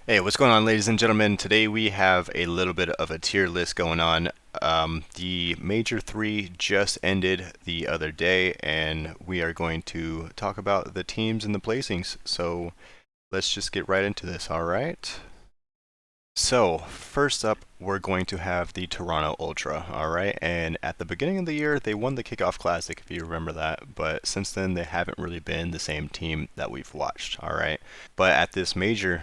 Hey, what's going on, ladies and gentlemen? Today we have a little bit of a tier list going on. The Major 3 just ended the other day, and we are going to talk about the teams and the placings. So let's just get right into this, all right? So, first up, we're going to have the Toronto Ultra, all right? And at the beginning of the year, they won the Kickoff Classic, if you remember that. But since then, they haven't really been the same team that we've watched, all right? But at this major,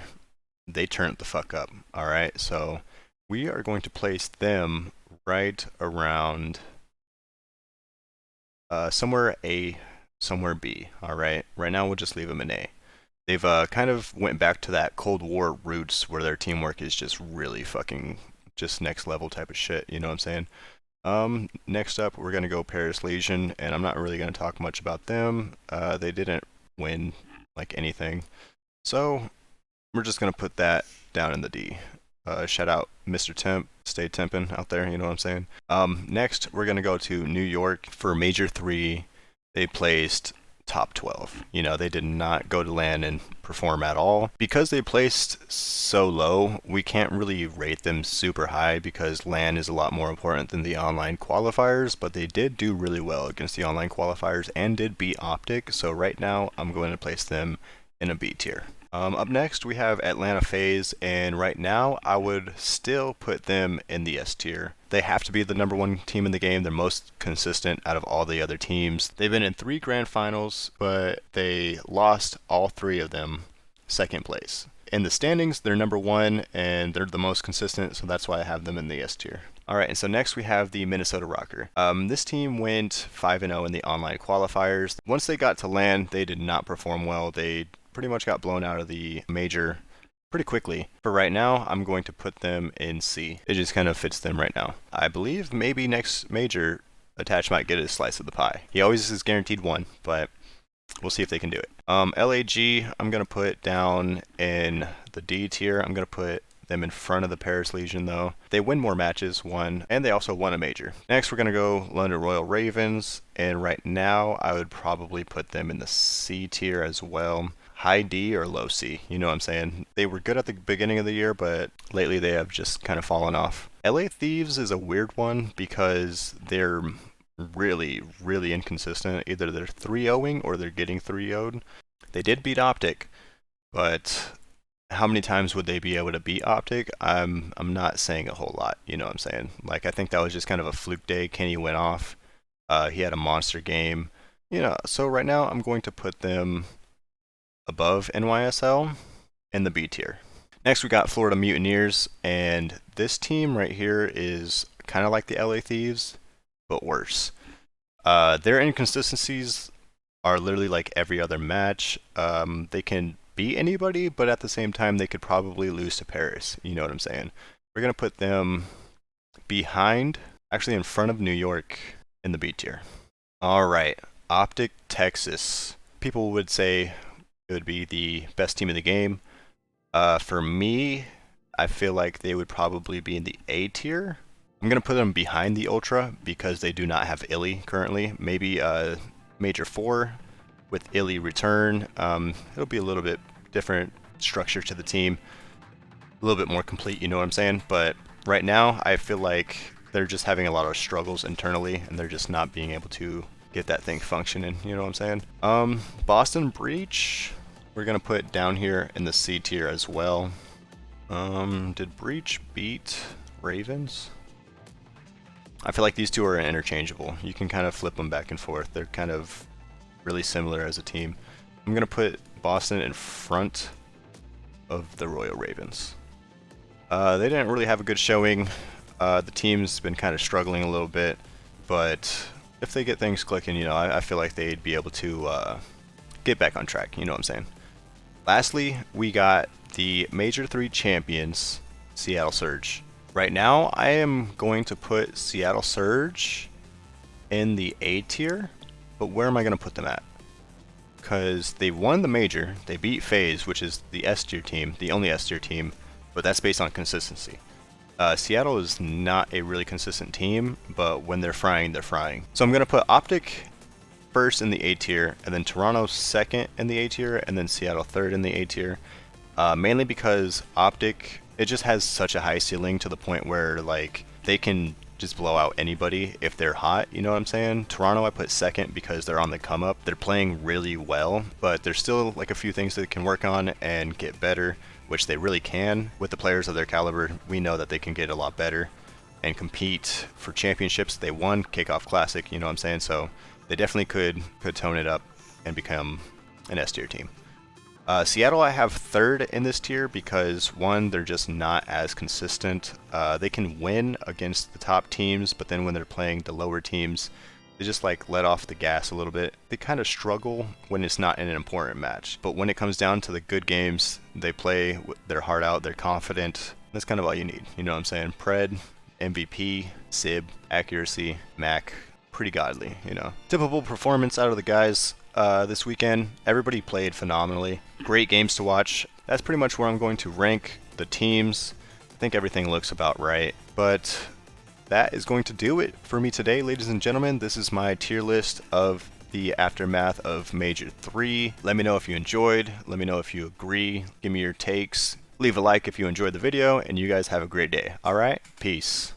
they turned the fuck up. All right, so we are going to place them right around somewhere A, somewhere B. All right, right now we'll just leave them in A. They've kind of went back to that Cold War roots where their teamwork is just really fucking just next level type of shit. You know what I'm saying? Next up, we're gonna go Paris Legion, and I'm not really gonna talk much about them. They didn't win like anything, so we're just gonna put that down in the D. Shout out Mr. Temp, stay temping out there. You know what I'm saying? Next, we're gonna go to New York for Major 3. They placed top 12. You know, they did not go to LAN and perform at all. Because they placed so low, we can't really rate them super high because LAN is a lot more important than the online qualifiers, but they did do really well against the online qualifiers and did beat Optic, so right now I'm going to place them in a B tier. Up next, we have Atlanta FaZe, and right now, I would still put them in the S tier. They have to be the number one team in the game. They're most consistent out of all the other teams. They've been in 3 grand finals, but they lost all 3 of them second place. In the standings, they're number 1, and they're the most consistent, so that's why I have them in the S tier. Alright, and so next we have the Minnesota Rocker. This team went 5-0 in the online qualifiers. Once they got to LAN, they did not perform well. They pretty much got blown out of the major pretty quickly. For right now, I'm going to put them in C. It just kind of fits them right now. I believe maybe next major, Attach might get a slice of the pie. He always is guaranteed one, but we'll see if they can do it. LAG, I'm going to put down in the D tier. I'm going to put them in front of the Paris Legion, though. They win more matches, one, and they also won a major. Next, we're going to go London Royal Ravens, and right now, I would probably put them in the C tier as well. High D or low C, you know what I'm saying? They were good at the beginning of the year, but lately they have just kind of fallen off. LA Thieves is a weird one because they're really, really inconsistent. Either they're 3-0ing or they're getting 3-0'd. They did beat Optic, but how many times would they be able to beat Optic? I'm not saying a whole lot, you know what I'm saying? Like, I think that was just kind of a fluke day. Kenny went off. He had a monster game. You know, so right now I'm going to put them above NYSL in the B tier. Next, we got Florida Mutineers, and this team right here is kind of like the LA Thieves, but worse. Their inconsistencies are literally like every other match. They can beat anybody, but at the same time, they could probably lose to Paris. You know what I'm saying? We're going to put them behind, actually in front of New York in the B tier. All right, Optic Texas. People would say it would be the best team in the game. For me, I feel like they would probably be in the A tier. I'm going to put them behind the Ultra because they do not have Illy currently. Maybe Major 4 with Illy return. It'll be a little bit different structure to the team. A little bit more complete, you know what I'm saying? But right now, I feel like they're just having a lot of struggles internally and they're just not being able to get that thing functioning, you know what I'm saying? Boston Breach, we're going to put down here in the C tier as well. Did Breach beat Ravens? I feel like these two are interchangeable. You can kind of flip them back and forth. They're kind of really similar as a team. I'm going to put Boston in front of the Royal Ravens. They didn't really have a good showing. The team's been kind of struggling a little bit, but if they get things clicking, you know, I feel like they'd be able to get back on track, you know what I'm saying? Lastly, we got the Major 3 champions, Seattle Surge. Right now, I am going to put Seattle Surge in the A tier, but where am I going to put them at? Because they won the Major, they beat FaZe, which is the S tier team, the only S tier team, but that's based on consistency. Seattle is not a really consistent team, but when they're frying, they're frying. So I'm going to put Optic first in the A tier, and then Toronto second in the A tier, and then Seattle third in the A tier. Mainly because Optic, it just has such a high ceiling to the point where like they can just blow out anybody if they're hot, you know what I'm saying? Toronto I put second because they're on the come up. They're playing really well, but there's still like a few things that they can work on and get better, which they really can. With the players of their caliber, we know that they can get a lot better and compete for championships. They won Kickoff Classic, you know what I'm saying? So they definitely could tone it up and become an S tier team. Seattle I have third in this tier because one, they're just not as consistent. They can win against the top teams, but then when they're playing the lower teams, they just like let off the gas a little bit. They kind of struggle when it's not in an important match. But when it comes down to the good games, they play their heart out, they're confident. That's kind of all you need, you know what I'm saying? Pred, MVP, Sib, accuracy, Mac, pretty godly, you know. Typical performance out of the guys this weekend. Everybody played phenomenally. Great games to watch. That's pretty much where I'm going to rank the teams. I think everything looks about right. But that is going to do it for me today, ladies and gentlemen. This is my tier list of the aftermath of Major 3. Let me know if you enjoyed. Let me know if you agree. Give me your takes. Leave a like if you enjoyed the video, and you guys have a great day. Alright? Peace.